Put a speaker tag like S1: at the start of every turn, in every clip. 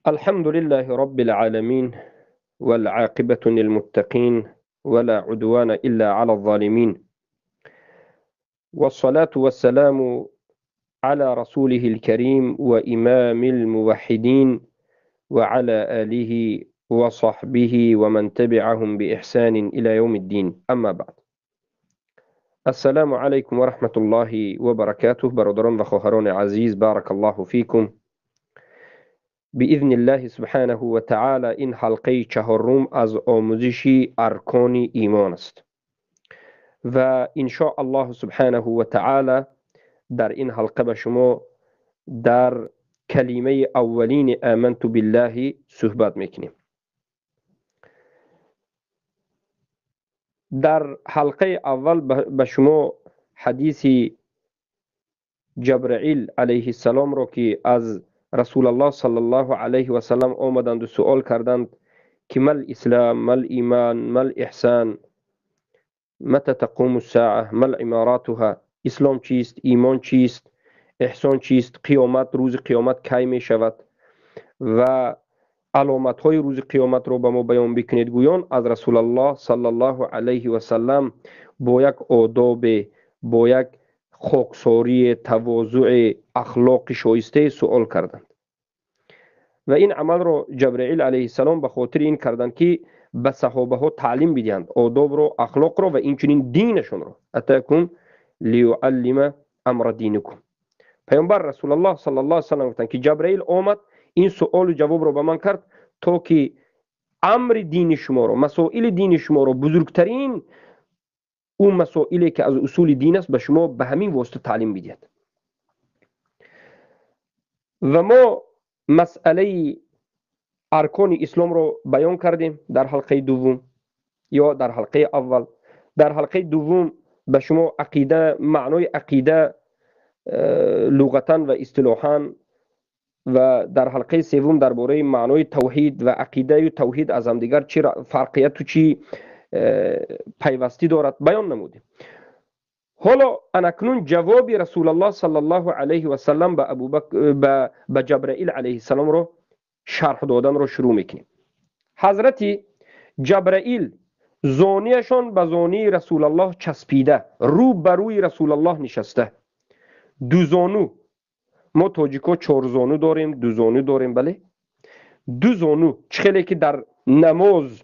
S1: الحمد لله رب العالمين، والعاقبة للمتقين، ولا عدوان إلا على الظالمين، والصلاة والسلام على رسوله الكريم وإمام الموحدين، وعلى آله وصحبه ومن تبعهم بإحسان إلى يوم الدين. أما بعد، السلام عليكم ورحمة الله وبركاته. برادران و خواهران عزیز، بارك الله فيكم. بإذن الله سبحانه و تعالی این حلقه چهارم از آموزش ارکان ایمان است و ان شاء الله سبحانه و تعالی در این حلقه به شما در کلمه اولین آمنت بالله صحبت میکنیم. در حلقه اول به شما حدیث جبرائیل علیه السلام رو که از رسول الله صلی الله علیه و سلم آمدند و سوال کردند که مل اسلام، مل ایمان، مل احسان، متى تقوم الساعه، مل اماراتها، اسلام چیست، ایمان چیست، احسان چیست، قیامت، روز قیامت کی می شود و علامت های روز قیامت رو به ما بیان بکنید. گویان از رسول الله صلی الله علیه و سلم با یک آداب، با یک خاکساری، تواضع، اخلاق شایسته سوال کردند و این عمل رو جبرائیل علیه السلام به خاطر این کردند که به صحابه ها تعلیم بدهند آداب رو، اخلاق رو و اینچنین دینشون رو. اتاکم لیعلم امر دینکم. پیامبر رسول الله صلی الله علیه و سلم گفتند که جبرائیل آمد این سوال و جواب رو به من کرد تا که امر دین شما رو، مسائل دین شما رو، بزرگترین اون مسائلی که از اصول دین است، به شما به همین واسطه تعلیم بدهد. و ما مسئله ارکان اسلام رو بیان کردیم در حلقه دوم یا در حلقه اول. در حلقه دوم به شما عقیده، معنای عقیده لغتا و اصطلاحا، و در حلقه سوم درباره معنای توحید و عقیده و توحید از هم دیگر چی فرقیت و چی پیوستی دارد بیان نمودیم. حالا اکنون جواب رسول الله صلی الله علیه و سلم به جبرائیل علیه السلام رو شرح دادن رو شروع میکنیم. حضرت جبرائیل زانیشان به زانی رسول الله چسبیده، رو بر روی رسول الله نشسته، دو زانو. ما تاجیکا چهار زانو داریم، دو زانو داریم، بله، دو زانو. خیلی که در نماز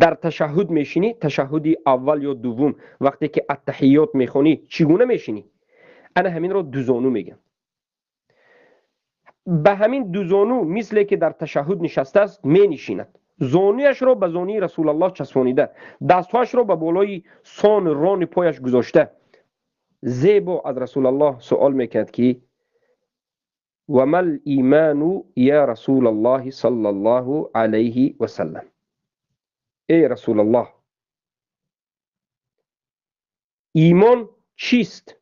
S1: در تشهد میشینی، تشهد اول یا دوم، وقتی که التحیات میخونی چگونه میشینی؟ انا همین رو دو زانو میگم. به همین دو زانو مثل که در تشهد نشسته است می نشیند. زانویش رو به زانوی رسول الله چسبانیده، دستهاش رو به بالای سان ران پایش گذاشته. زیبا از رسول الله سوال میکرد که و مل ایمان یا رسول الله صلی الله علیه و سلم. ای رسول الله، ایمان چیست؟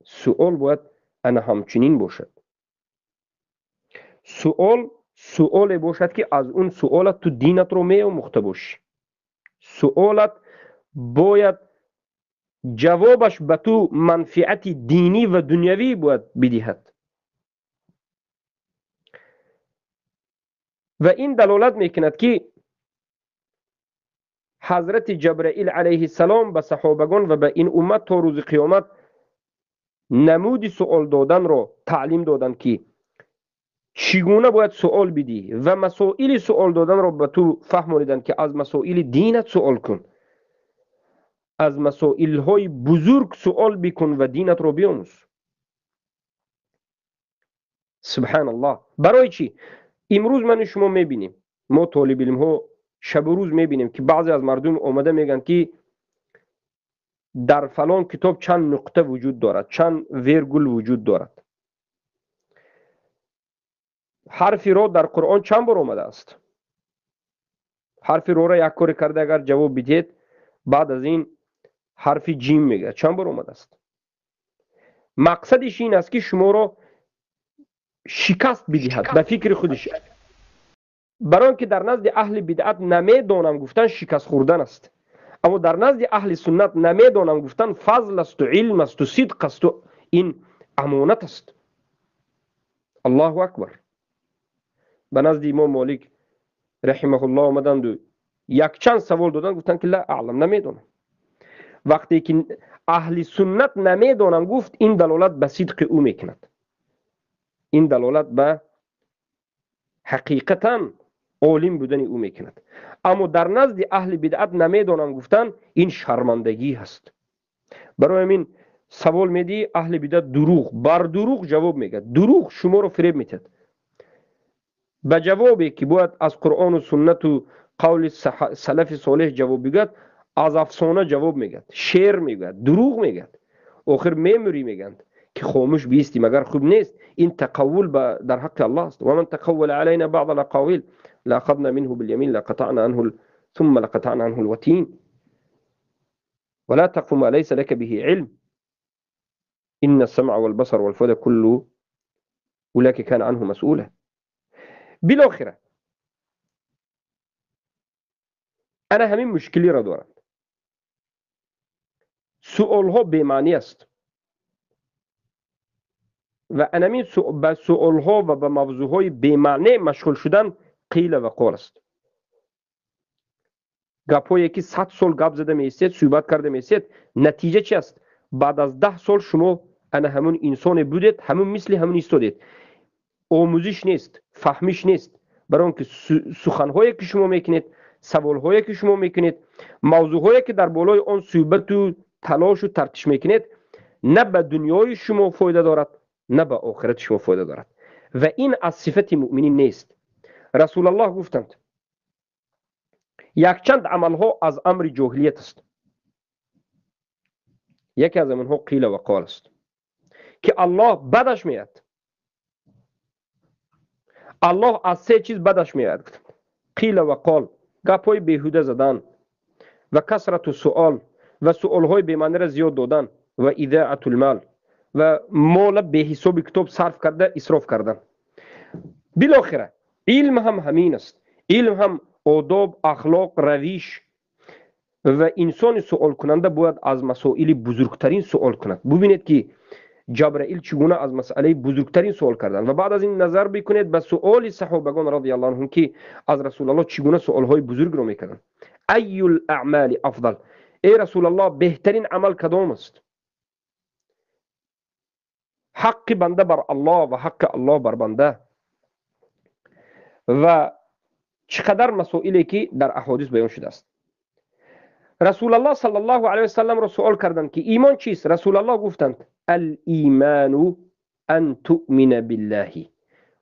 S1: سوال باید انا همچنین باشد. سوال باشد که از اون سوالت تو دینت رو می آموخته باشی. سوالت باید جوابش به تو منفعت دینی و دنیوی باید بدهد و این دلالت میکند که حضرت جبرائیل علیه السلام به صحابگان و به این امت تا روز قیامت نمود سوال دادن رو تعلیم دادن که چگونه باید سوال بدی و مسائل سوال دادن رو به تو فهمانیدن که از مسائل دینت سوال کن، از مسائل های بزرگ سوال بکن و دینت رو بیاموز. سبحان الله. برای چی؟ امروز من شما میبینیم، ما طالب علم ها شب و روز میبینیم که بعضی از مردم اومده میگن که در فلان کتاب چند نقطه وجود دارد، چند ویرگول وجود دارد. حرف را در قرآن چند بار اومده است؟ حرف را یک کاری کرده اگر جواب بدید، بعد از این حرف جیم میگه چند بار اومده است. مقصدش این است که شما را شکست بدهد به فکر خودش، برای که در نزد اهل بدعت نمیدانم گفتن شکست خوردن است، اما در نزد اهل سنت نمیدانم گفتن فضل است و علم است و صدق است و این امانت است. الله اکبر. به نزد امام مالک رحمه الله آمدند و یک چند سوال دادن، گفتن که لا اعلم، نمیدونم. وقتی که اهل سنت نمیدونن گفت، این دلالت به صدق او میکند، این دلالت به حقیقتا عالم بودن او میکند. اما در نزد اهل بدعت نمیدونن گفتن، این شرمندگی هست. برای همین سوال میدی، اهل بدعت دروغ بر دروغ جواب میگه، دروغ شما رو فریب میتد. به جوابی که باید از قرآن و سنت و قول سلف صالح جواب بگد، از افسانه جواب میگد، شعر میگد، دروغ میگد. آخر میموری میگند که خاموش بیستی مگر خوب نیست. این تقول در حق الله است. و من تقول علينا بعض الاقاويل لاخذنا منه باليمين لقطعنا عنه ثم لقطعنا عنه الوتين ولا تقف ما ليس لك به علم ان السمع والبصر والفؤاد كل اولئك كان عنه مسؤولا. بالاخره انا همین مشکلی را دارم، سؤال ها بی‌معنی است و انمی به سؤال ها و به موضوع های بی‌معنی مشغول شدن قیل و قال است. گپایی که 100 سال گپ زده میستید، صحبت کرده میستید، نتیجه چی است؟ بعد از 10 سال شما انا همون انسان بودید، همون مثل همون ایستادید. آموزش نیست، فهمیش نیست. برای اون که سخن‌هایی که شما میکنید، سوال‌هایی که شما میکنید، موضوع‌هایی که در بالای آن صحبت و تلاش و تفتیش میکنید، نه به دنیای شما فایده دارد، نه به آخرت شما فایده دارد و این از صفت مؤمنین نیست. رسول الله گفتند یک چند عملها از امر جاهلیت است. یکی از آنها قیل و قال است که الله بدش میاد. الله از سه چیز بدش میاد: قیل و قال، گپای بیهوده زدن، و کثرت سؤال و سؤالهای بی‌معنی را زیاد دادن، و اضاعة المال و مال به حساب کتاب صرف کرده، اسراف کردن. بالاخره علم هم همین است. علم هم آداب، اخلاق، روش و انسان سوال کننده باید از مسائل بزرگترین سوال کند. ببینید که جبرائیل چگونه از مسئله بزرگترین سوال کردن و بعد از این نظر بکنید به سؤال صحابگان رضی الله عنهم که از رسول الله چگونه سؤالهای بزرگ رو میکردن. ای الاعمال افضل، ای رسول الله بهترین عمل کدام است؟ حق بنده بر الله و حق الله بر بنده و چقدر مسائلی که در احادیث بیان شده است. رسول الله صلی الله علیه و سلم را سوال کردند که ایمان چیست؟ رسول الله گفتند الایمان ان تؤمن بالله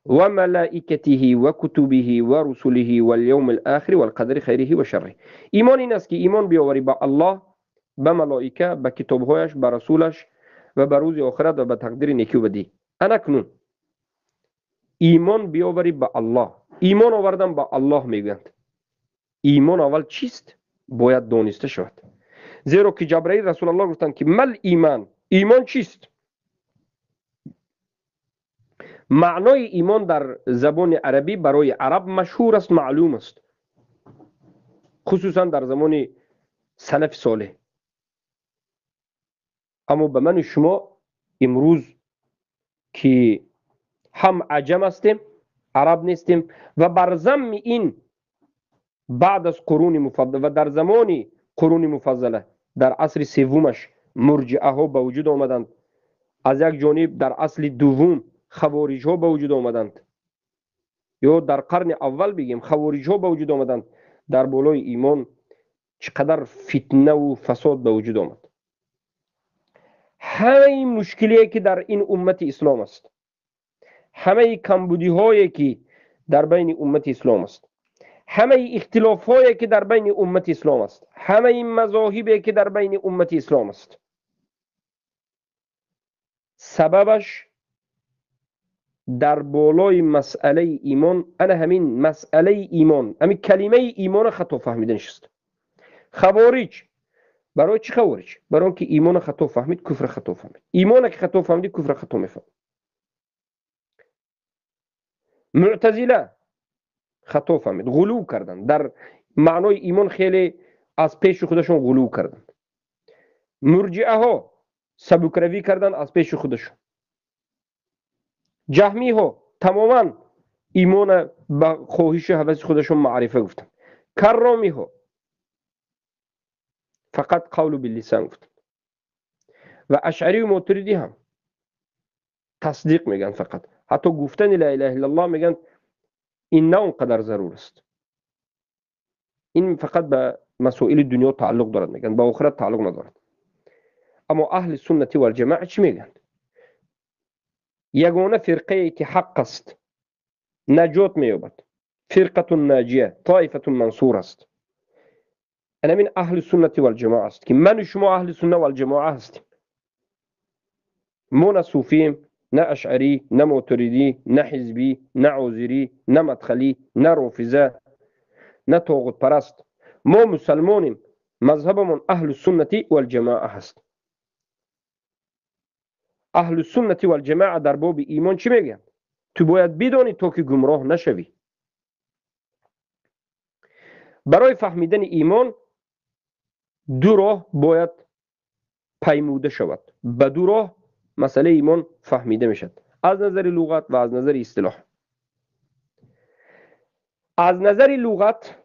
S1: و ملائکته و کتبه و رسله و اليوم الاخر والقدر خیره و شره. ایمان این است که ایمان بیاوری به الله، به ملائکه، به کتابهایش، به رسولش و به روز آخرت و به تقدیر نیکی و بدی. انکنون ایمان بیاوری به الله. ایمان آوردن به الله میگویند. ایمان اول چیست؟ باید دانسته شود. زیرا که جبرائیل رسول الله گفتند که مل ایمان، ایمان چیست؟ معنای ایمان در زبان عربی برای عرب مشهور است، معلوم است، خصوصا در زمان سلف صالح. اما به من شما امروز که هم عجم هستیم، عرب نیستیم و بر ضمن این بعد از قرون مفضله و در زمان قرون مفضله در عصر سومش مرجعه ها به وجود آمدند، از یک جانب در اصل دوم خوارج ها به وجود آمدند، یا در قرن اول بگیم خوارج ها به وجود آمدند. در بالای ایمان چقدر فتنه و فساد به وجود آمد. همه مشکلی که در این امت اسلام است، همه کمبودی هایی که در بین امت اسلام است، همه اختلاف هایی که در بین امت اسلام است، همه مذاهبی که در بین امت اسلام است، سببش در بالای مسئله ایمان، انا همین مسئله ایمان، همین کلمه ایمان خطا فهمیدن است. خوارج برای چی خوارج؟ برای اینکه ایمان خطا فهمید، کفر خطا فهمید. ایمان که خطا فهمید، کفر خطا میفهمید. معتزله خطا فهمید، غلو کردن در معنای ایمان، خیلی از پیش خودشون غلو کردن. مرجعه ها سبکروی کردن از پیش خودشون. جهمی ها تماما ایمان به خواهش و هوس خودشون معرفه گفتن. کرامی ها فقط قول باللسان گفتن و اشعری و ماتریدی هم تصدیق میگن، فقط حتی گفتن لا اله الا الله میگن این نه اونقدر ضرور است، این فقط به مسائل دنیا تعلق دارد، میگن با آخرت تعلق ندارد. اما اهل سنت و الجماعه چی میگن؟ یگانه فرقه که حق است، نجات مییابد، فرقه ناجیه، طایفه منصور است. انا من اهل سنت و الجماعه است که من و شما اهل سنت و الجماعه هستیم. مو نه صوفیم، نه اشعری، نه ماتریدی، نه حزبی، نه عوزری، نه مدخلی، نه رافضه، نه طاغوت پرست. ما مسلمانیم، مذهبمون اهل سنت و الجماعه هست. اهل سنت و الجماعه در باب ایمان چی میگن؟ تو باید بدانی تو که گمراه نشوی. برای فهمیدن ایمان دو راه باید پیموده شود. به دو راه مسئله ایمان فهمیده میشد، از نظر لغت و از نظر اصطلاح. از نظر لغت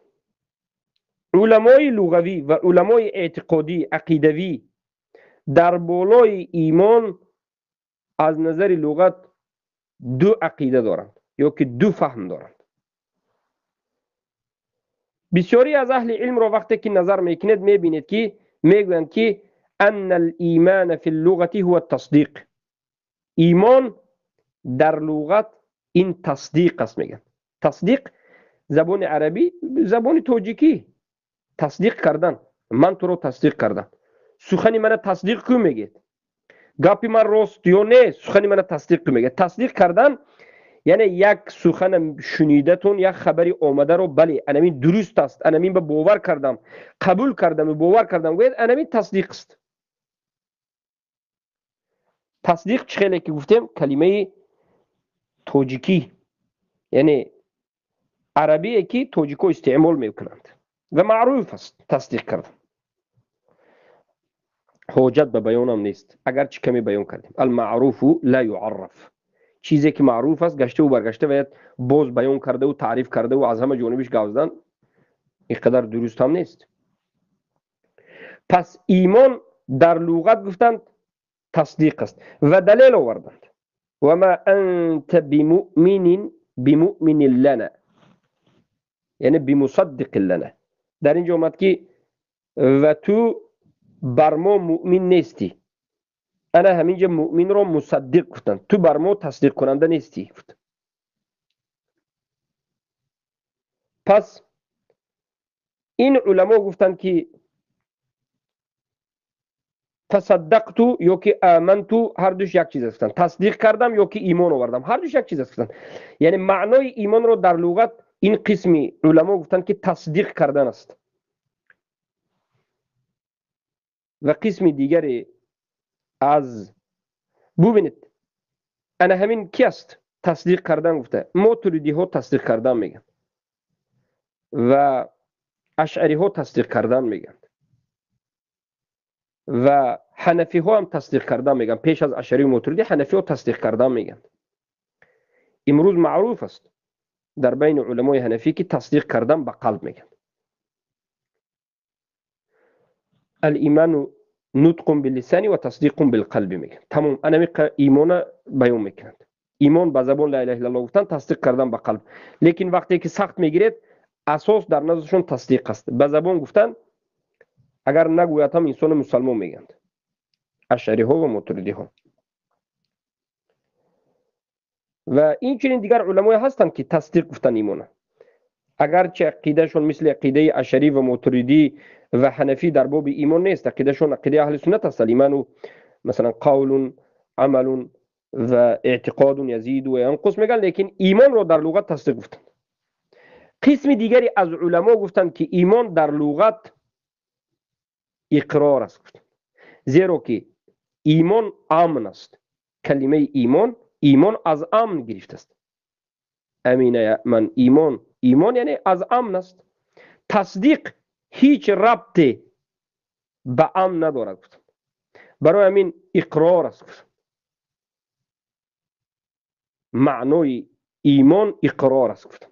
S1: علمای لغوی و علمای اعتقادی عقیدوی در بالای ایمان از نظر لغت دو عقیده دارند یا که دو فهم دارند. بسیاری از اهل علم را وقتی که نظر میکنید میبینید که میگویند که ان الایمان فی اللغت هو التصدیق. ایمان در لغت این تصدیق است. میگن تصدیق زبان عربی، زبان تاجیکی، تصدیق کردن. من تو رو تصدیق کردم، سخنی من تصدیق کو میگید، گپی من راست یا نه، سخنی من تصدیق کو میگید. تصدیق کردن یعنی یک سخن شنیدتون، یک خبری آمده رو بله انمین درست است، انمین به باور کردم، قبول کردم، باور کردم، گوید انمین تصدیق است. تصدیق چخیلی که گفتیم کلمه تاجیکی، یعنی عربی که تاجیکو استعمال میکنند و معروف است تصدیق کردن. حاجت به بیانم نیست اگر چه کمی بیان کردیم. المعروف لا يعرف. چیزی که معروف است گشته و برگشته باید باز بیان کرده و تعریف کرده و از همه جانبش گوزدن، اینقدر درست هم نیست. پس ایمان در لغت گفتند تصدیق است و دلیل آوردند و ما انت بمؤمن لنا، یعنی بمصدق لنا. در اینجا آمد که و تو بر ما مؤمن نیستی. انا همینجا مؤمن رو مصدق گفتند، تو بر ما تصدیق کننده نیستی. پس این علما گفتند که تصدقتو یا که آمنتو هر دوش یک چیز هستند. تصدیق کردم یا که ایمان آوردم هر دوش یک چیز هستند. یعنی معنای ایمان رو در لغت این قسمی علما گفتند که تصدیق کردن است و قسم دیگری از ببینید انا همین کی است تصدیق کردن گفته. ماتریدی ها تصدیق کردن میگن و اشعری ها تصدیق کردن میگن و حنفی ها هم تصدیق کردن میگن. پیش از اشعری و ماتریدی حنفی ها تصدیق کردن میگن. امروز معروف است در بین علمای حنفی که تصدیق کردن به قلب میگن. الایمان نطق باللسان و تصدیق بالقلب میگن. تمام انا ایمان بیان میکنند. ایمان به زبان لا اله الا الله گفتن، تصدیق کردن به قلب. لیکن وقتی که سخت میگیرید اساس در نظرشون تصدیق است. به زبان گفتن اگر نگوید هم انسان مسلمان میگند اشعری ها و ماتریدی ها. و این چنین دیگر علمای هستند که تصدیق گفتن ایمان، اگرچه عقیدهشون مثل عقیده اشعری و ماتریدی و حنفی در باب ایمان نیست. عقیدهشون عقیده اهل سنت است. ایمان مثلا قول، عمل و اعتقاد یزید و ینقص میگن، لیکن ایمان رو در لغت تصدیق گفتن. قسم دیگری از علما گفتند که ایمان در لغت اقرار است، زیرا که ایمان امن است. کلمه ایمان از امن گرفته است. امین من ایمان یعنی از امن است. تصدیق هیچ ربطی به امن ندارد، برای همین اقرار است. معنای ایمان اقرار است.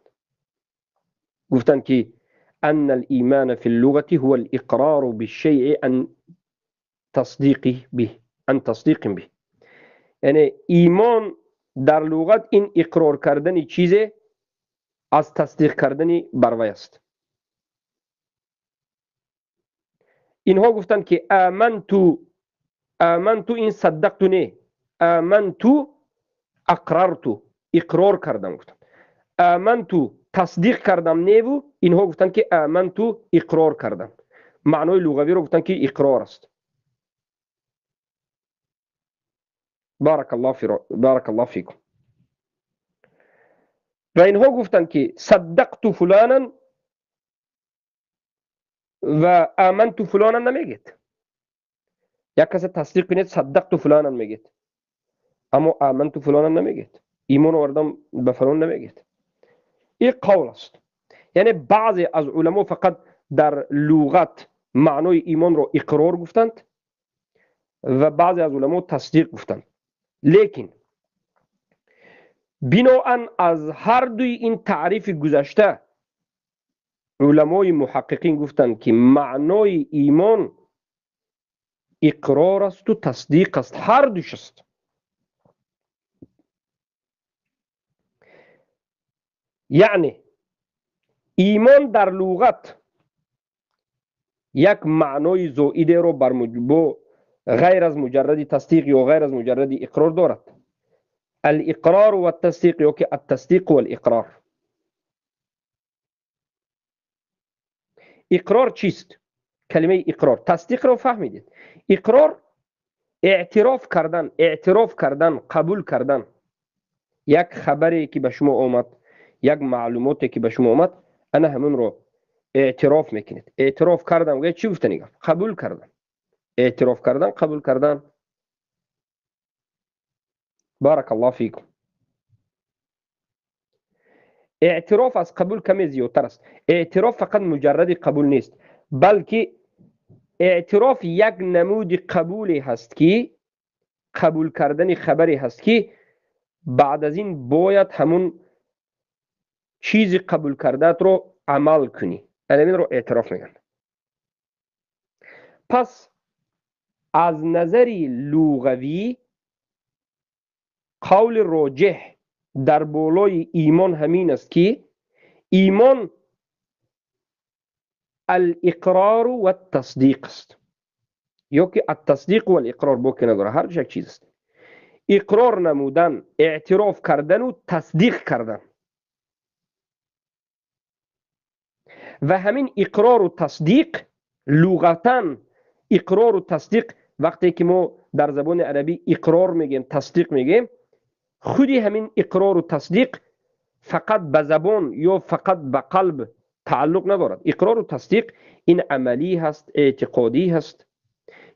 S1: گفتند که ان الایمان فی اللغة هو الاقرار بالشیء عن تصدیق به. یعنی ایمان در لغت این اقرار کردن چیزه از تصدیق کردن بر وی است. اینها گفتند که آمنتو این صدقتو نه، آمنتو اقررتو اقرار کردم. گفتند آمنتو تصدیق کردم نه، اینها گفتند که آمنتو اقرار کردم. معنای لغوی رو گفتند که اقرار است. بارک الله فیکم. و اینها گفتند که صدقت فلانا و آمنت فلانا نمیگید. یک کس تصدیق کنید صدقت فلانا میگید، اما آمنت فلانا نمیگید. ایمان آوردم به فلان نمیگید. این قول است. یعنی بعضی از علما فقط در لغت معنای ایمان رو اقرار گفتند و بعضی از علما تصدیق گفتند. لیکن بناهن از هر دوی این تعریف گذشته علمای محققین گفتند که معنای ایمان اقرار است و تصدیق است، هر دوش است. یعنی ایمان در لغت یک معنای زائده رو بر موجب غیر از مجرد تصدیق یا غیر از مجرد اقرار دارد. الاقرار و التصدیق یا که التصدیق و الاقرار. اقرار چیست؟ کلمه اقرار، تصدیق رو فهمیدید. اقرار اعتراف کردن، قبول کردن. یک خبری که به شما آمد، یک معلوماتی که به شما آمد، انا همون رو اعتراف میکنید. اعتراف کردم، چی گفتنی؟ قبول کردم. اعتراف کردن، قبول کردن. بارک الله فیکم. اعتراف از قبول کمی زیادتر است. اعتراف فقط مجرد قبول نیست، بلکه اعتراف یک نمود قبولی هست که قبول کردن خبری هست که بعد از این باید همون چیز قبول کردت رو عمل کنی. این رو اعتراف میگن. پس از نظری لغوی قول راجح در بالای ایمان همین است که ایمان الاقرار و التصدیق است، یا که التصدیق و الاقرار بوکی نداره، هر یک چیز است. اقرار نمودن، اعتراف کردن و تصدیق کردن. و همین اقرار و تصدیق لغتاً، اقرار و تصدیق وقتی که ما در زبان عربی اقرار میگیم، تصدیق میگیم، خودی همین اقرار و تصدیق فقط به زبان یا فقط به قلب تعلق ندارد. اقرار و تصدیق این عملی هست، اعتقادی هست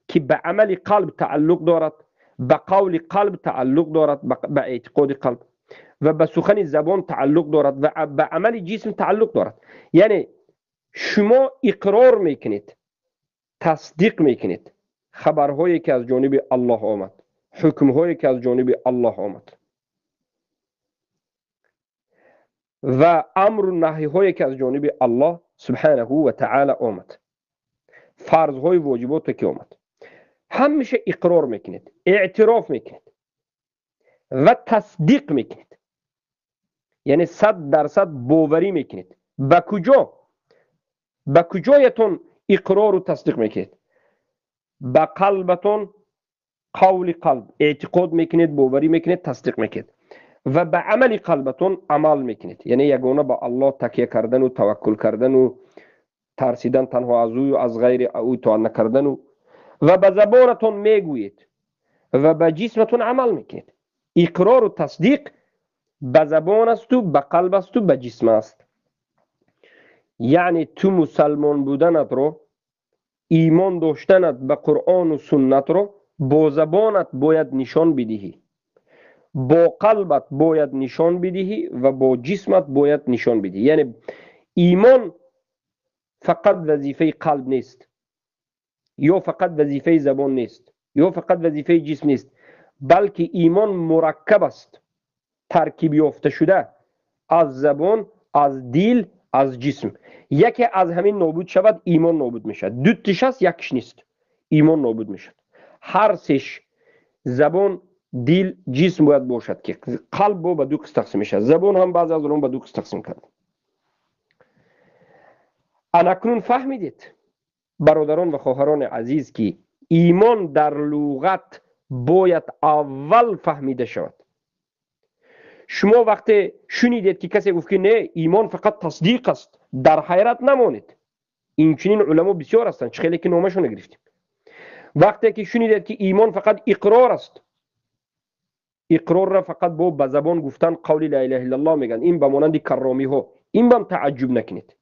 S1: که به عمل قلب تعلق دارد، به قول قلب تعلق دارد، به اعتقاد قلب، و به سخن زبان تعلق دارد و به عمل جسم تعلق دارد. یعنی شما اقرار میکنید، تصدیق میکنید خبرهایی که از جانب الله آمد، حکمهایی که از جانب الله آمد و امر و نهی هایی که از جانب الله سبحانه و تعالی آمد، فرض های واجبات که آمد، همیشه اقرار میکنید، اعتراف میکنید و تصدیق میکنید. یعنی 100% باوری میکنید. به کجایتون اقرار و تصدیق میکنید؟ به قلبتون، قول قلب اعتقاد میکنید، باوری میکنید، تصدیق میکنید، و به عمل قلبتون عمل میکنید. یعنی یگانه با الله تکیه کردن و توکل کردن و ترسیدن تنها از او و از غیر او اطاعت نکردن و به زبانتون میگویید و به جسمتون عمل میکنید. اقرار و تصدیق به زبان است و به قلب است و به جسم است. یعنی تو مسلمان بودنت رو، ایمان داشتنت به قرآن و سنت رو با زبانت باید نشان بدهی، با قلبت باید نشان بدهی و با جسمت باید نشان بدهی. یعنی ایمان فقط وظیفه قلب نیست، یا فقط وظیفه زبان نیست، یا فقط وظیفه جسم نیست، بلکه ایمان مرکب است، ترکیب یافته شده از زبان، از دل، از جسم. یکی از همین نابود شود ایمان نابود میشد. دو تیش است یکش نیست، ایمان نابود میشد. هر سش زبان، دل، جسم باید باشد که قلب با به دو قسم تقسیم میشه. زبان هم بعضی از اون به دو قسم تقسیم کرد. اکنون فهمیدید برادران و خواهران عزیز که ایمان در لغت باید اول فهمیده شود. شما وقتی شنیدید که کسی گفت که نه ایمان فقط تصدیق است، در حیرت نمانید. این چنین علما بسیار هستند، چه خیلی که نامشون نگرفتیم. وقتی که شنیدید که ایمان فقط اقرار است، اقرار را فقط با به زبان گفتن قول لا اله الا الله میگن، این به مانند کرامی ها، این بم تعجب نکنید.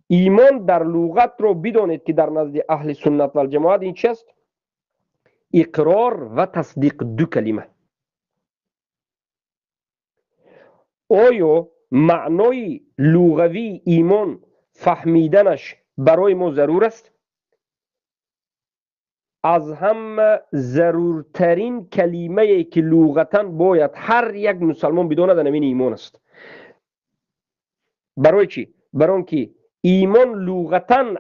S1: ایمان در لغت رو بدانید که در نزد اهل سنت و الجماعت این چی است؟ اقرار و تصدیق، دو کلمه. آیا معنای لغوی ایمان فهمیدنش برای ما ضرور است؟ از هم ضرورترین کلمه که لغتا باید هر یک مسلمان بداند همین ایمان است. برای چی؟ برای اینکه ایمان لغتا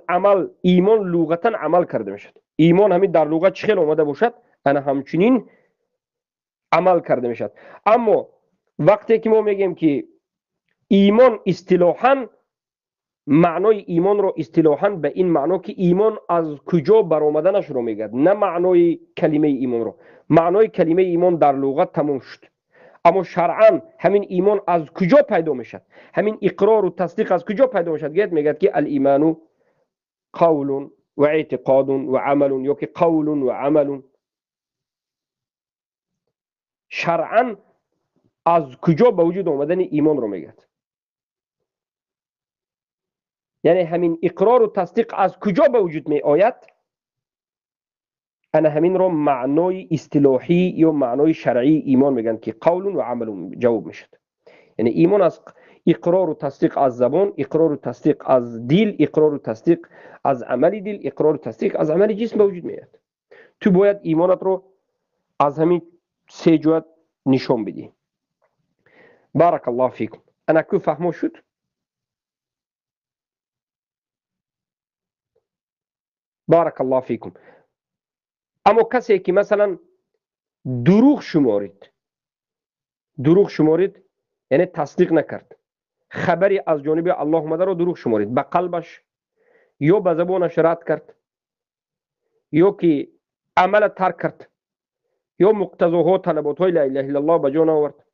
S1: عمل کرده میشد. ایمان همین در لغت چه خیلی آمده باشد انا همچنین عمل کرده میشد. اما وقتی که ما میگیم که ایمان اصطلاحاً، معنای ایمان رو اصطلاحاً به این معنا که ایمان از کجا برآمدنش رو میگه، نه معنای کلمه ایمان رو. معنای کلمه ایمان در لغت تمام شد، اما شرعاً همین ایمان از کجا پیدا میشد؟ همین اقرار و تصدیق از کجا پیدا میشد؟ میگه که الایمان قول و اعتقاد و عمل، یا که قول و عمل. شرعاً از کجا به وجود آمدن ایمان رو میگه؟ یعنی همین اقرار و تصدیق از کجا به وجود می آید؟ انا همین رو معنای اصطلاحی یا معنای شرعی ایمان میگن که قول و عمل جواب میشد. یعنی ایمان از اقرار و تصدیق از زبان، اقرار و تصدیق از دل، اقرار و تصدیق از عمل دل، اقرار و تصدیق از عمل جسم به وجود میاد. تو باید ایمانت رو از همین سه جهت نشان بدی. بارک الله فیکم. انا کو فهمو شد؟ بارک الله فیکم. اما کسی که مثلا دروغ شمارید یعنی تصدیق نکرد، خبری از جانب الله اومده رو دروغ شمارید، به قلبش یا به زبانش رد کرد، یا که عمل ترک کرد، یا مقتضاها طلبات های لا اله الا الله به جا نآورد،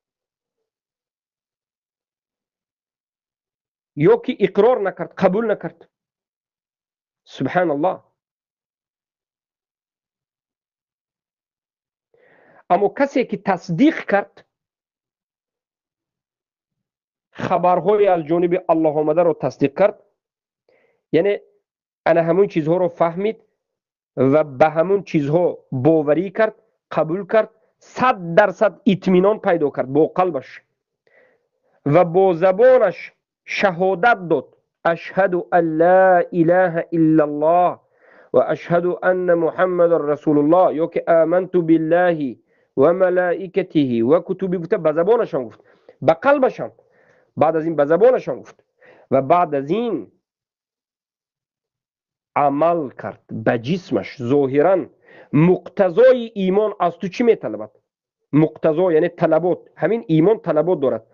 S1: یا که اقرار نکرد، قبول نکرد. سبحان الله. اما کسی که تصدیق کرد، خبرهای از جانب الله آمده رو تصدیق کرد، یعنی انا همون چیزها رو فهمید و به همون چیزها باوری کرد، قبول کرد، 100% اطمینان پیدا کرد با قلبش و با زبانش شهادت داد اشهد ان لا اله الا الله و اشهد ان محمد رسول الله، یا که آمنت بالله و ملائکته و کتبه، گفته به زبانشان گفت، به قلبشان، بعد از این به زبانشان گفت و بعد از این عمل کرد به جسمش. ظاهرا مقتضای ایمان از تو چی میطلبد؟ مقتضا یعنی طلبات، همین ایمان طلبات دارد.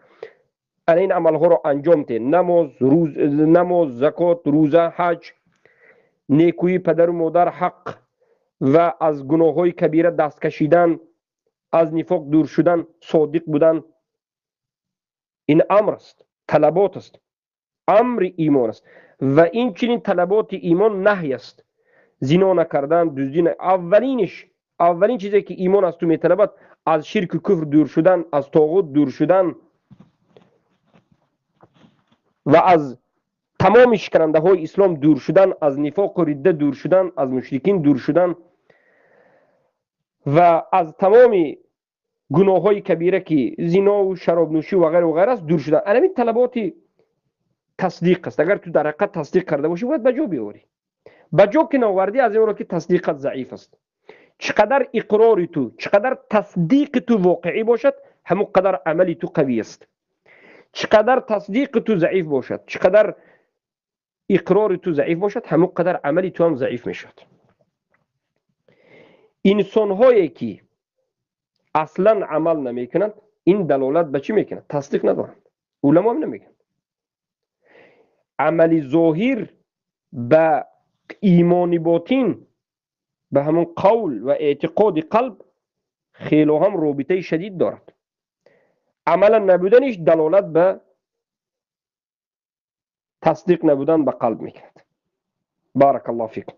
S1: این عملها رو انجام ده، نماز، زکات، روزه، حج، نیکویی پدر و مادر، حق و از گناه های کبیره دست کشیدن، از نفاق دور شدن، صادق بودن. این امر است، طلبات است، امر ایمان است. و این چنین طلبات ایمان نهی است. زنا نکردن، دزدی اولین چیزی که ایمان از تو میطلبد از شرک و کفر دور شدن، از طاغوت دور شدن و از تمام شکننده های اسلام دور شدن، از نفاق و ردت دور شدن، از مشرکین دور شدن و از تمام گناه های کبیره که زنا و شراب نوشی و غیره و غیره است دور شدن. همین طلبات تصدیق است. اگر تو در حقیقت تصدیق کرده باشی باید بجا بیاری. بجا که ناوردی از این رو که تصدیقت ضعیف است. چقدر اقرار تو، چقدر تصدیق تو واقعی باشد، همون قدر عملی تو قوی است. چقدر تصدیق تو ضعیف باشد، چقدر اقرار تو ضعیف باشد، همون قدر عملی تو هم ضعیف میشد. انسان هایی که اصلا عمل نمیکنند این دلالت به چی میکنند؟ تصدیق ندارند. علما هم نمیگن. عملی ظاهر به ایمان باطن، به همون قول و اعتقاد قلب خیلی هم رابطه شدید دارد. عملا نبودنش دلالت به تصدیق نبودن به قلب میکند. بارک الله فیکم.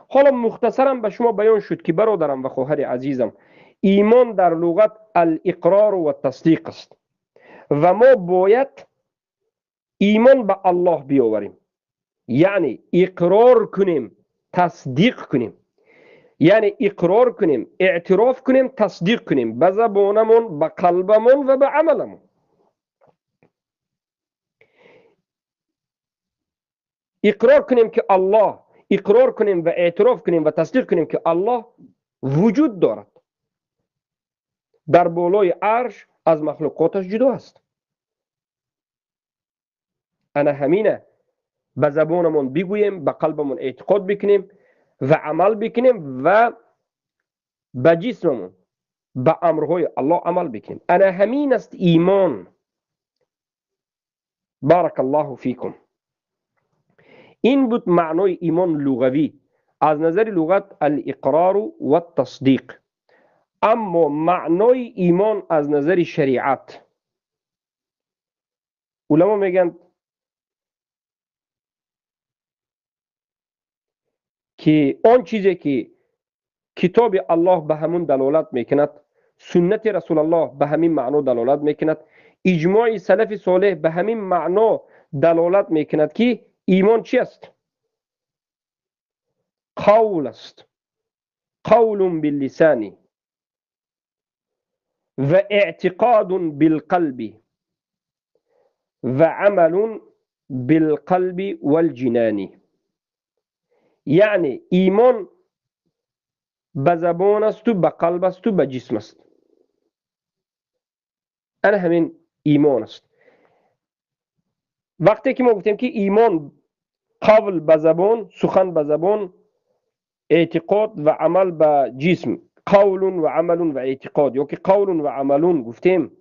S1: حالا مختصرا به شما بیان شد که برادرم و خواهر عزیزم، ایمان در لغت الاقرار و تصدیق است و ما باید ایمان به الله بیاوریم، یعنی اقرار کنیم، تصدیق کنیم، یعنی اقرار کنیم، اعتراف کنیم، تصدیق کنیم به زبانمون، به قلبمون و به عملمون. اقرار کنیم که الله، اقرار کنیم و اعتراف کنیم و تصدیق کنیم که الله وجود دارد، در بالای عرش از مخلوقاتش جدا است. انا همینه به زبانمون بگوییم، به قلبمون اعتقاد بکنیم و عمل بکنیم و به جسممون به امرهای الله عمل بکنیم. انا همین است ایمان. بارک الله فیکم. این بود معنای ایمان لغوی از نظر لغت، الاقرار و التصدیق. اما معنای ایمان از نظر شریعت، علما میگن که آن چیزی که کتاب الله به همون دلالت میکند، سنت رسول الله به همین معنا دلالت میکند، اجماع سلف صالح به همین معنا دلالت میکند که ایمان چی است؟ قول است، قول باللسان و اعتقاد بالقلب و عمل بالقلب والجنان. یعنی ایمان به زبان است و به قلب است و به جسم است. انا همین ایمان است. وقتی که ما گفتیم که ایمان قول به زبان، سخن به زبان، اعتقاد و عمل به جسم، قول و عمل و اعتقاد، یا که قول و عمل گفتیم،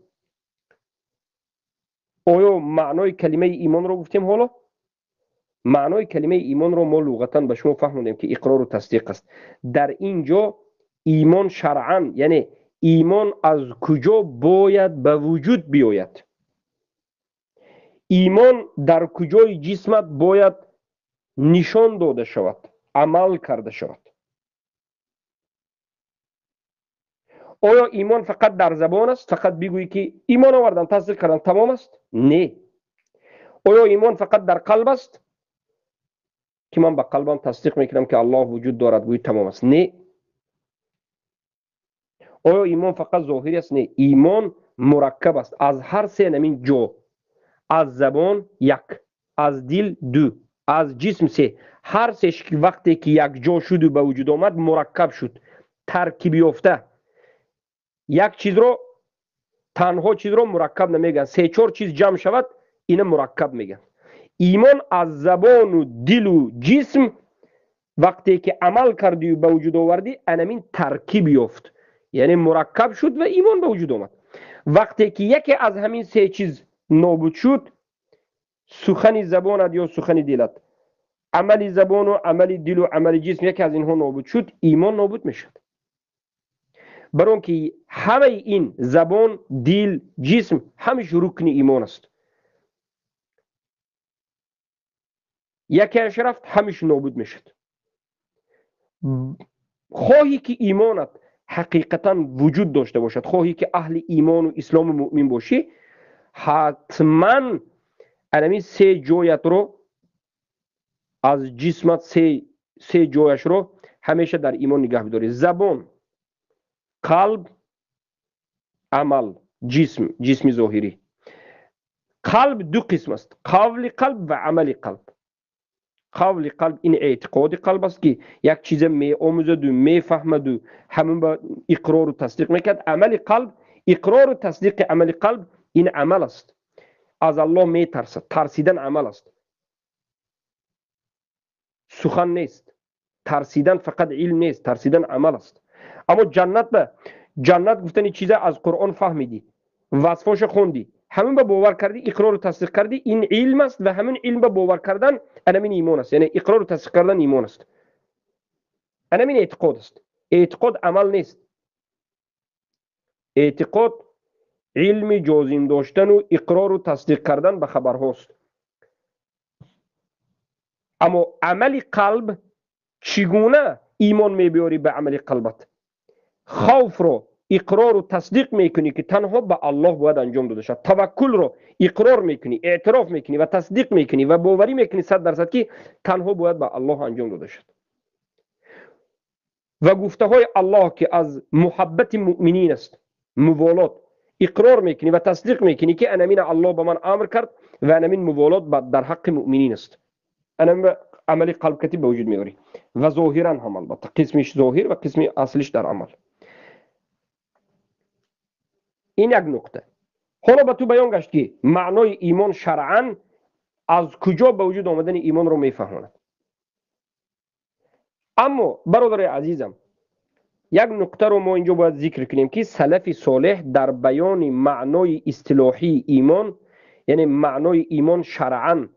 S1: آیا معنای کلمه ایمان رو گفتیم؟ حالا معنای کلمه ایمان رو ما لغتا به شما فهموندیم که اقرار و تصدیق است. در اینجا ایمان شرعا، یعنی ایمان از کجا باید به وجود بیاید؟ ایمان در کجای جسمت باید نشان داده شود، عمل کرده شود؟ آیا ایمان فقط در زبان است؟ فقط بگویی که ایمان آوردم، تصدیق کردم، تمام است؟ نه. آیا ایمان فقط در قلب است که من به قلبم تصدیق میکنم که الله وجود دارد، گویی تمام است؟ نه. آیا ایمان فقط ظاهری است؟ نه. ایمان مرکب است از هر سه نمین جا. از زبان یک، از دل دو، از جسم سه. هر سهش که وقتی که یک جا شد و به وجود آمد مرکب شد، ترکیب یافته. یک چیز رو، تنها چیز رو مرکب نمیگن، سه چهار چیز جمع شود اینه مرکب میگن. ایمان از زبان و دل و جسم وقتی که عمل کردی و به وجود آوردی انمین ترکیب یافت، یعنی مرکب شد و ایمان به وجود آمد. وقتی که یکی از همین سه چیز نابود شد، سخن زبانت یا سخن دلت، عمل زبان و عمل دل و عمل جسم، یکی از اینها نابود شد، ایمان نابود میشد. برای که همه این زبان، دل، جسم همش رکن ایمان است. یکی اش رفت همش نابود میشد. خواهی که ایمانت حقیقتا وجود داشته باشد، خواهی که اهل ایمان و اسلام و مؤمن باشی، حتما انمی سه جایت رو از جسمت، سه جایش رو همیشه در ایمان نگه بداری: زبان، قلب، عمل، جسم ظاهری. قلب دو قسم است: قول قلب و عمل قلب. قول قلب این اعتقاد قلب است که یک چیز می آموزد و می فهمد و همون با اقرار و تصدیق میکرد. عمل قلب اقرار و تصدیق عمل قلب این عمل است. از الله می ترسد. ترسیدن عمل است، سخن نیست. ترسیدن فقط علم نیست، ترسیدن عمل است. اما جنت گفتن چیزا از قرآن فهمیدی، وصفاش خوندی، همین به باور کردی، اقرار و تصدیق کردی، این علم است و همین علم به باور کردن همین ایمان است. یعنی اقرار و تصدیق کردن ایمان است، همین اعتقاد است. اعتقاد عمل نیست. اعتقاد علم جازم داشتن و اقرار و تصدیق کردن به خبرهاست. اما عمل قلب چگونه ایمان میبیاری به عمل قلبت؟ خوف رو اقرار و تصدیق میکنی که تنها به الله باید انجام داده شد. توکل رو اقرار میکنی، اعتراف میکنی و تصدیق میکنی و باوری میکنی 100% که تنها باید به الله انجام داده شد. و گفته های الله که از محبت مؤمنین است، موالات، اقرار میکنی و تصدیق میکنی که انامین الله به من امر کرد و انامین موالات در حق مؤمنین است. انامین عمل قلب کتی به وجود میاری و ظاهرا هم، البته قسمش ظاهر و قسم اصلش در عمل. این یک نکته. حالا به تو بیان گشت که معنای ایمان شرعاً از کجا به وجود آمدن ایمان رو میفهماند. اما برادر عزیزم، یک نکته رو ما اینجا باید ذکر کنیم که سلف صالح در بیان معنای اصطلاحی ایمان، یعنی معنای ایمان شرعاً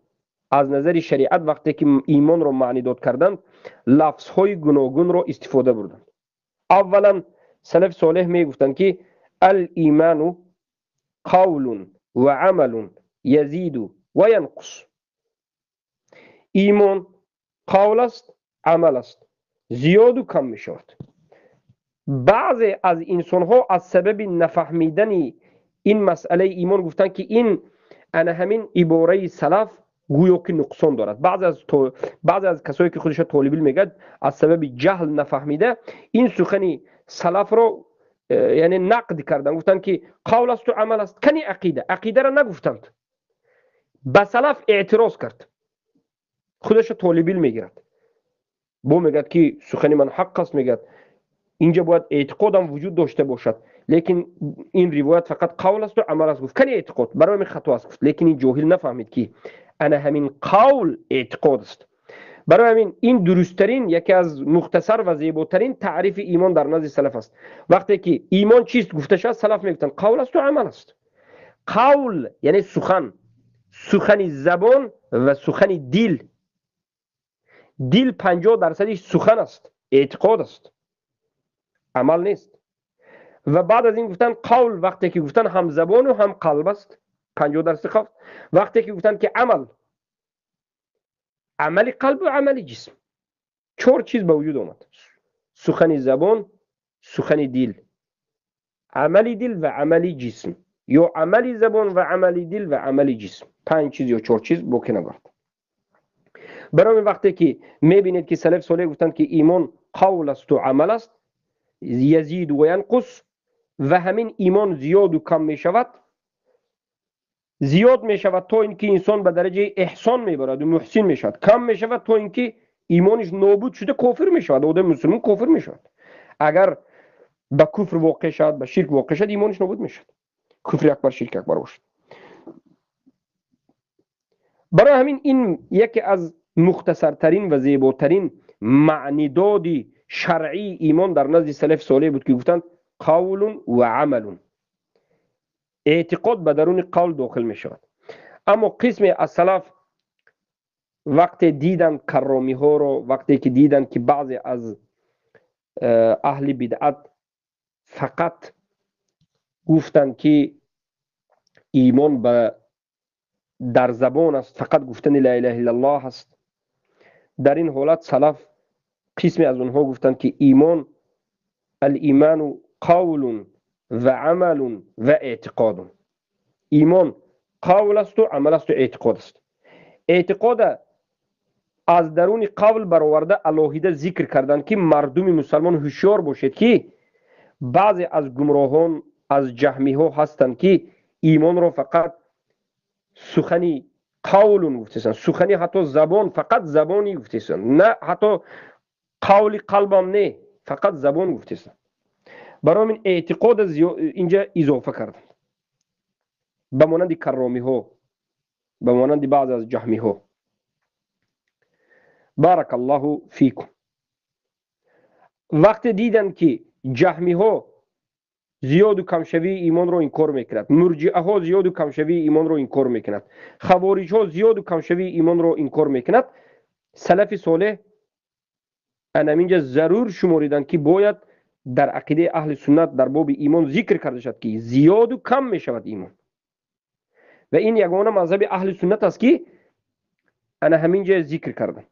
S1: از نظر شریعت، وقتی که ایمان رو معنی داد کردند، لفظهای گوناگون رو استفاده بردند. اولا سلف صالح می گفتند که الایمان قول و عمل یزید و ینقص. ایمان قول است، عمل است، زیاد و کم می شود. بعضی از انسان ها از سبب نفهمیدن این مسئله ایمان گفتن که این همین عباره سلف گویا که نقصان دارد. بعضی از کسایی که خودش طالب علم میگه از سبب جهل نفهمیده این سخن سلف رو یعنی نقد کردن، گفتن که قول است و عمل است. کنی عقیده را نگفتند، به سلف اعتراض کرد. خودش طالب علم میگیرد، بو میگه که سخن من حق است، میگه اینجا باید اعتقادم وجود داشته باشد، لیکن این روایت فقط قول است و عمل است. گفت کنی اعتقاد برای من خطا است. گفت لیکن این جاهل نفهمید که انا همین قول اعتقاد است. برای همین این درستترین، یکی از مختصر و زیباترین تعریف ایمان در نزد سلف است. وقتی که ایمان چیست گفته شد، سلف میگفتن قول است و عمل است. قول یعنی سخن زبان و سخن دل. دل 50% سخن است، اعتقاد است، عمل نیست. و بعد از این گفتن قول، وقتی که گفتن هم زبان و هم قلب است، 50% قلب. وقتی که گفتن که عمل قلب و عمل جسم، 4 چیز به وجود آمد: سخن زبان، سخن دل، عمل دل و عمل جسم، یا عمل زبان و عمل دل و عمل جسم. 5 چیز یا 4 چیز بوکی نگرد. برای وقتی که میبینید که سلف صالح گفتن که ایمان قول است و عمل است، یزید و ینقص، و همین ایمان زیاد و کم می شود. زیاد می شود تا اینکه انسان به درجه احسان می برد و محسن می شود. کم می شود تا اینکه ایمانش نابود شده کافر می شود. آدم مسلمان کافر می شود. اگر به کفر واقع شد، به شرک واقع شد، ایمانش نابود می شود. کفر اکبر، شرک اکبر باشد. برای همین این یکی از مختصرترین و زیباترین معنیداد شرعی ایمان در نزد سلف صالح بود که گفتند قول و عمل. اعتقاد به درون قول داخل می شود. اما قسم از سلف وقتی دیدن کرامی ها رو، وقتی که دیدن که بعضی از اهل بدعت فقط گفتن که ایمان در زبان است، فقط گفتن لا اله الا الله است، در این حالت سلف قسمی از اونها گفتن که الایمان قول و عمل و اعتقاد. ایمان قول است و عمل است و اعتقاد است. اعتقاد از درون قول برآورده الهیده ذکر کردن که مردم مسلمان هوشیار باشید که بعضی از گمراهان از جهمی ها هستند که ایمان را فقط سخنی قول گفتند، سخنی حتی زبان، فقط زبانی گفتند، نه حتی قول قلبم، نه فقط زبان گفتند. برای من اعتقاد اینجا اضافه کردن، به مانند کرامی ها، به مانند بعض از جهمی ها. بارک الله فیکم. وقت دیدن که جهمی ها زیاد و کمشوی ایمان رو انکار میکند، مرجئه ها زیاد و کمشوی ایمان رو انکار میکند، خوارج ها زیاد و کمشوی ایمان رو انکار میکند، سلف صالح اینجا ضرور شماریدن که باید در عقیده اهل سنت در باب ایمان ذکر کرده شد که زیاد و کم میشود ایمان، و این یگانه مذهب اهل سنت است که انا همینجا ذکر کردن.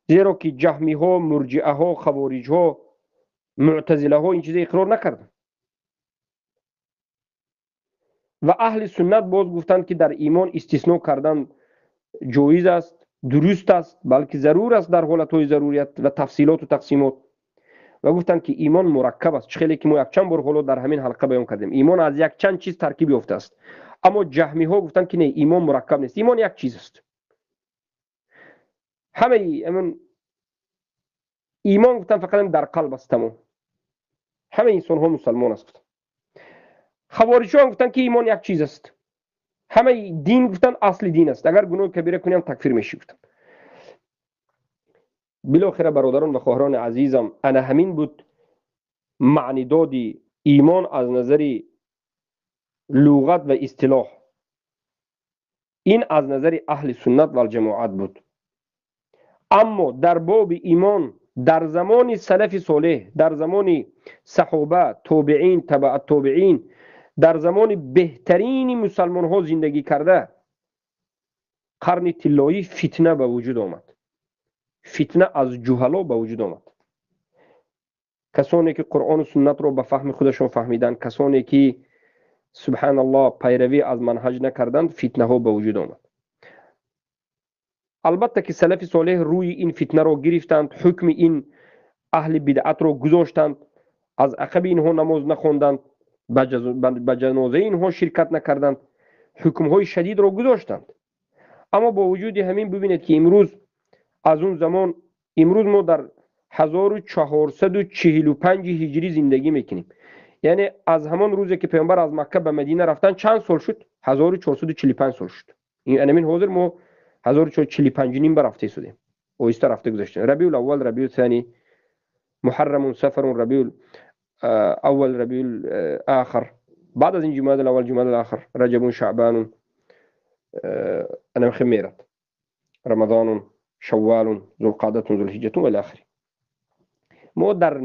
S1: زیرا که جهمی ها، مرجئه ها، خوارج ها، معتزله ها این چیز اقرار نکردن. و اهل سنت باز گفتند که در ایمان استثناء کردن جایز است، درست است، بلکه ضرور است در حالتهای ضروریت و تفصیلات و تقسیمات. و گفتند که ایمان مرکب است، خیلی که ما یک چند بار حالا در همین حلقه بیان کردیم ایمان از یک چند چیز ترکیب یافته است. اما جهمی ها گفتند که نه، ایمان مرکب نیست، ایمان یک چیز است. همه ایمان گفتند فقط در قلب است، تمام همه انسان ها مسلمان است. خوارج ها گفتند که ایمان یک چیز است، همه دین گفتند اصل دین است، اگر گناه کبیره کنیم تکفیر میشی گفتند. بالاخره برادران و خواهران عزیزم، انا همین بود معنی دادی ایمان از نظر لغت و اصطلاح. این از نظر اهل سنت و الجماعت بود. اما در باب ایمان در زمان سلف صالح، در زمان صحابه، تابعین، تبع التابعین، در زمان بهترین مسلمان ها زندگی کرده، قرن طلایی فتنه به وجود آمد، فتنه از جهلا به وجود آمد. کسانی که قرآن و سنت رو به فهم خودشون فهمیدن، کسانی که سبحان الله پیروی از منهج نکردند، فتنه ها به وجود آمد. البته که سلف صالح روی این فتنه رو گرفتند، حکم این اهل بدعت رو گذاشتند، از عقب اینها نماز نخوندند، به جنازه اینها شرکت نکردند، حکم های شدید رو گذاشتند. اما با وجود همین ببینید که امروز از اون زمان، امروز ما در 1445 هجری زندگی میکنیم. یعنی از همان روزی که پیامبر از مکه به مدینه رفتن چند سال شد؟ 1445 سال شد. این همین حاضر ما 1445 نیم برفته شدیم، اوستا رفته گذشته. ربیع الاول، ربیع الثانی، محرم، صفر، ربیع اول، ربیع الاخر، بعد از این جمادی الاول، جمادی الاخر، رجب، شعبان، انا خمیرت، رمضان، شوال، ذوالقعده، ذوالحجه و الی آخر. ما در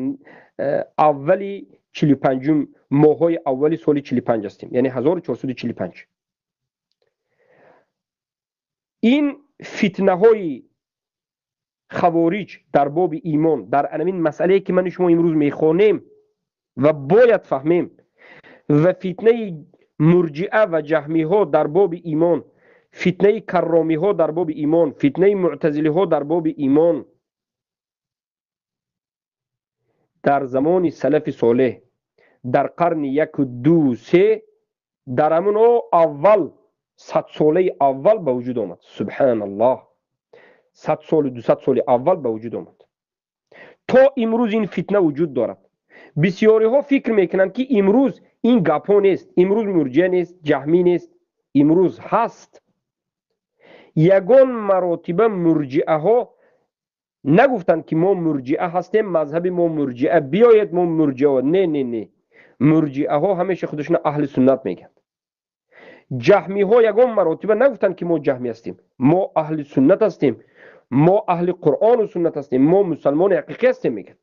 S1: اولی 45 ماهای اولی سال 45 هستیم، یعنی 1445. این فتنه های خوارج در باب ایمان، در این مسئله که من شما امروز میخوانیم و باید فهمیم، و فتنه مرجئه و جهمی ها در باب ایمان، فتنه کرامی ها در باب ایمان، فتنه معتزلی ها در باب ایمان، در زمان سلف صالح در قرن 1 و 2 3 در همون اول 100 ساله اول به وجود آمد. سبحان الله، 100 سال 200 سال اول به وجود آمد. تا امروز این فتنه وجود دارد. بسیاری ها فکر میکنند که امروز این گپ ها نیست، امروز مرجئه نیست، جهمی نیست، امروز هست. یگان مراتبه مرجئه ها نگفتند که ما مرجئه هستیم، مذهب ما مرجئه، بیاید ما مرجئه. نه نه نه، مرجئه ها همیشه خودشون اهل سنت میگن. جهمی ها یگان مراتبه نگفتند که ما جهمی هستیم، ما اهل سنت هستیم، ما اهل قرآن و سنت هستیم، ما مسلمان حقیقی هستیم میگن.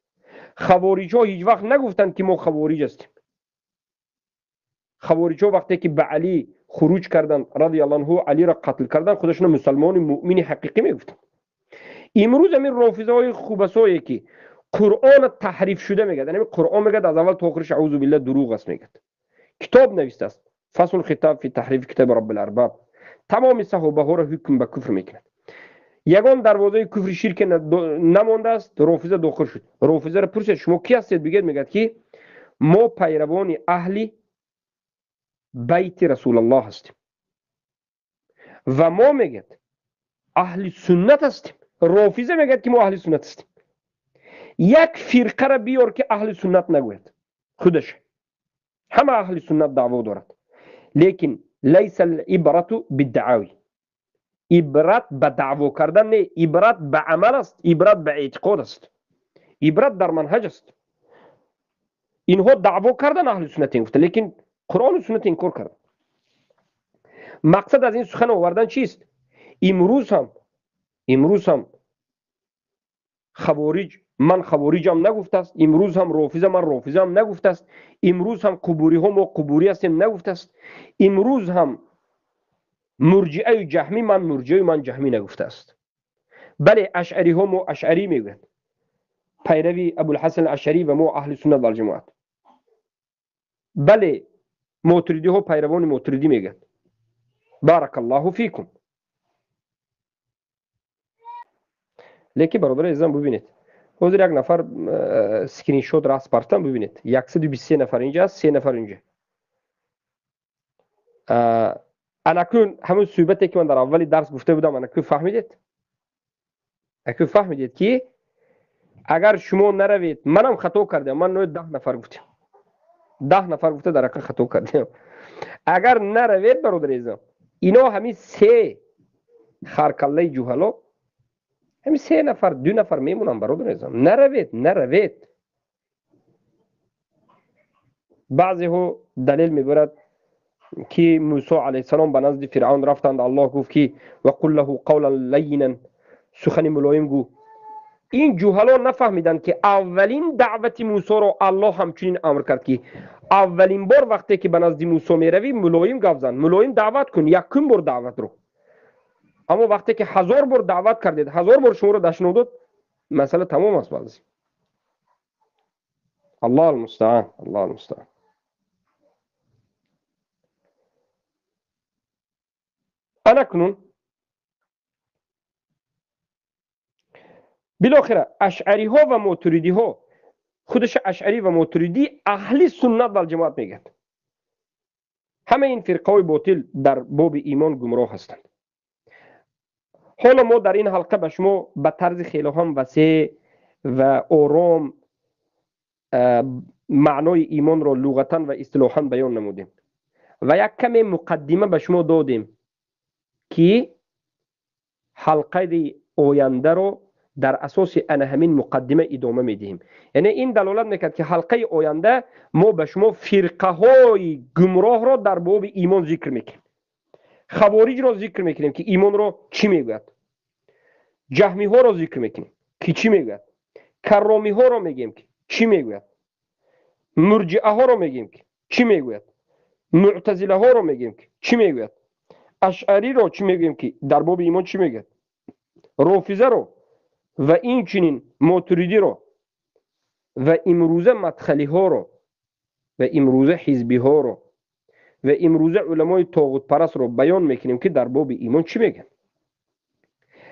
S1: خوارج ها هیچ وقت نگفتند که ما خوارج هستیم. خوارج ها وقتی که به علی خروج کردند رضی الله عنه، علی را قتل کردند، خودشون مسلمان مؤمن حقیقی میگفتند. امروز همین رافضه های خوبسایی که قرآن تحریف شده میگه، یعنی قرآن میگه از اول تا آخرش اعوذ بالله دروغ است، میگه کتاب نوشته است، فصل خطاب فی تحریف کتاب رب الارباب، تمام صحابه ها را حکم به کفر میکنه. یگان دروازه کفر شرک نمانده است، رافضه داخل شد. رافضه را پرسید شما کی هستید؟ بگید میگه که ما پیروان اهل بیت رسول الله هستیم و ما میگه اهل سنت هستیم. رافضه میگه که ما اهل سنت هستیم. یک فرقه را بیار که اهل سنت نگوید. خودش. همه اهل سنت دعوا دارد، لیکن لیس العبرة بالدعاوی، عبرت به دعوا کردن نه، عبرت به عمل است، عبرت به اعتقاد است، عبرت در منهج است. اینها دعوا کردن اهل سنت گفته، لیکن قرآن و سنت انکار کرد. مقصد از این سخن آوردن چیست؟ امروز هم خوارج من خوارجم نگفته است، امروز هم رافضه من رافضم نگفته است، امروز هم قبوری ها ما قبوری هستیم نگفته است، امروز هم مرجعه جهمی من مرجعه من جهمی نگفته است. بله اشعری ها ما اشعری میگوید، پیروی ابوالحسن اشعری و ما اهل سنت و الجماعت. بله ماتریدی ها پیروان ماتریدی میگوید. بارک الله فیکم. لیکن برادر عزیزم ببینید، حضور یک نفر سکرین شات را اسپارتان ببینید، 123 نفر اینجا است، 3 نفر اینجا. اناکون همون صحبتی که من در اولی درس گفته بودم، اناکون فهمیدید؟ اکنون فهمیدید که اگر شما نروید، منم خطا کردم، من نوید 10 نفر گفتم، 10 نفر گفته در حقیقت خطا کردم. اگر نروید برادر عزیزم، اینا همین 3 خرکله جوهلا، همین 3 نفر 2 نفر میمونن برادر عزیزم. نروید. بعضی ها دلیل میبرد که موسی علیه السلام به نزد فرعون رفتند، الله گفت که وقل له قولا لینا، سخن ملایم گو. این جوهلا نفهمیدن که اولین دعوت موسی رو الله همچنین امر کرد که اولین بار وقتی که به نزد موسی میروی ملایم گپ زن، ملایم دعوت کن، یکم بار دعوت رو. اما وقتی که 1000 بار دعوت کردید، 1000 بار شما رو دشنودید، مسئله تمام است. بازی الله المستعان. انا کنون بالاخره اشعری ها و ماتریدی ها، خودش اشعری و ماتریدی اهل سنت و الجماعت میگند. همه این فرقه های باطل در باب ایمان گمراه هستند. حالا ما در این حلقه به شما به طرز خیلی هم وسیع و آرام معنای ایمان را لغتا و اصطلاحا بیان نمودیم و یک کمی مقدمه به شما دادیم که حلقه آینده رو در اساس ان همین مقدمه ادامه میدیم. یعنی این دلالت میکرد که حلقه آینده ما به شما فرقه های گمراه را در باب ایمان ذکر میکنیم. خوارج را ذکر میکنیم که ایمان را چی میگوید، جهمی ها را ذکر میکنیم که چی میگوید، کرامی ها را میگیم که چی میگوید، مرجعه ها را میگیم که چی میگوید، معتزله ها را میگیم که چی میگوید، اشعری را چی میگیم که در باب ایمان چی میگوید، رافضه را و این چنین ماتریدی را و امروزه مدخلی ها را و امروزه حزبی ها را و امروزه علمای طاغوت پرست را بیان میکنیم که در باب ایمان چی میگن.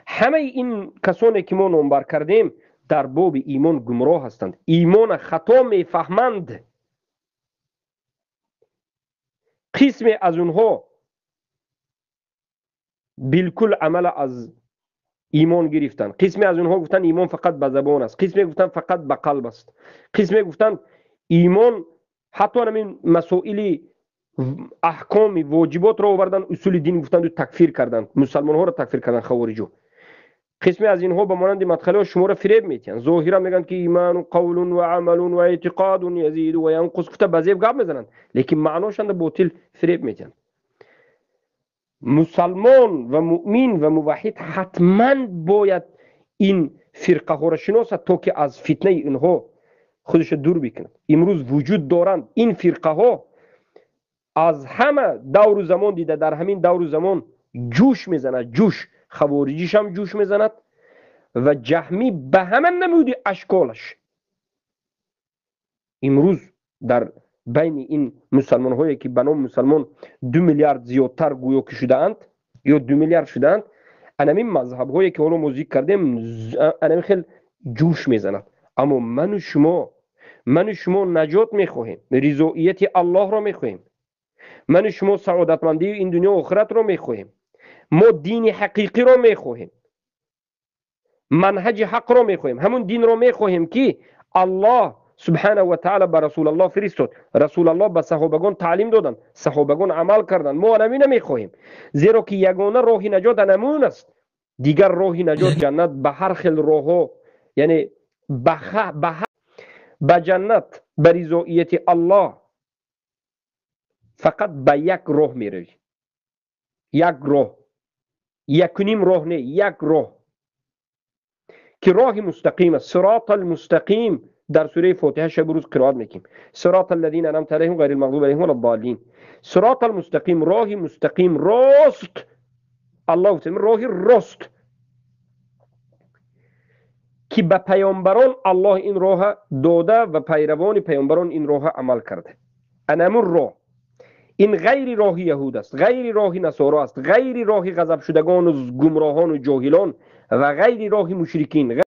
S1: همه این کسانی که ما نامبر کردیم در باب ایمان گمراه هستند، ایمان خطا میفهمند. قسم از اونها بالکل عمل از ایمان گرفتن، قسمی از اونها گفتن ایمان فقط به زبان است، قسمی گفتن فقط به قلب است، قسمی گفتن ایمان حتی همین مسائل احکام واجبات را آوردن اصول دین گفتن و تکفیر کردن، مسلمان ها را تکفیر کردن خوارجو. قسمی از اینها به مانند مدخله ها شما را فریب میتین، ظاهرا میگن که ایمان و قول و عمل و اعتقاد و یزید و ینقص گفته بزیب گپ میزنن، لیکن معناشند باطل فریب میتین. مسلمان و مؤمن و موحد حتما باید این فرقه ها را شناسد تا که از فتنه اینها خودش دور بکند. امروز وجود دارند این فرقه ها، از همه دور و زمان دیده در همین دور و زمان جوش میزند، جوش خوارجیش هم جوش میزند و جهمی به همه نمودی اشکالش. امروز در بین این مسلمان هایی که به نام مسلمان 2 میلیارد زیادتر گویا که شده اند یا 2 میلیارد شده اند، انمی مذهب هایی که حالا موزیک کردیم انمی خیلی جوش میزند. اما من و شما نجات میخواهیم، رضایت الله را میخواهیم، من و شما سعادتمندی این دنیا و آخرت را میخواهیم، ما دین حقیقی را میخواهیم، منهج حق را میخواهیم، همون دین را میخواهیم که الله سبحانه و تعالی به رسول الله فرستاد، رسول الله به صحابگان تعلیم دادن، صحابگان عمل کردند. ما نمی نمیخواهیم، زیرا که یگانه راه نجات نمون است. دیگر راه نجات جنت به هر خیل راه ها، یعنی به جنت به رضایت الله فقط به یک راه می روی. یک راه، یکنیم راه نه، یک راه که راه مستقیم است. صراط المستقیم در سوره فاتحه شب روز قرائت میکنیم. صراط الذین انعمت علیهم غیر المغضوب علیهم ولا الضالین. صراط المستقیم، راه مستقیم، راست. الله گفت راه راست که به پیامبران الله این راه داده و پیروان پیامبران این راه عمل کرده. انمون راه، این غیر راه یهود است، غیر راه نصارا است، غیر راه غضب شدگان و گمراهان و جاهلان و غیر راه مشرکین.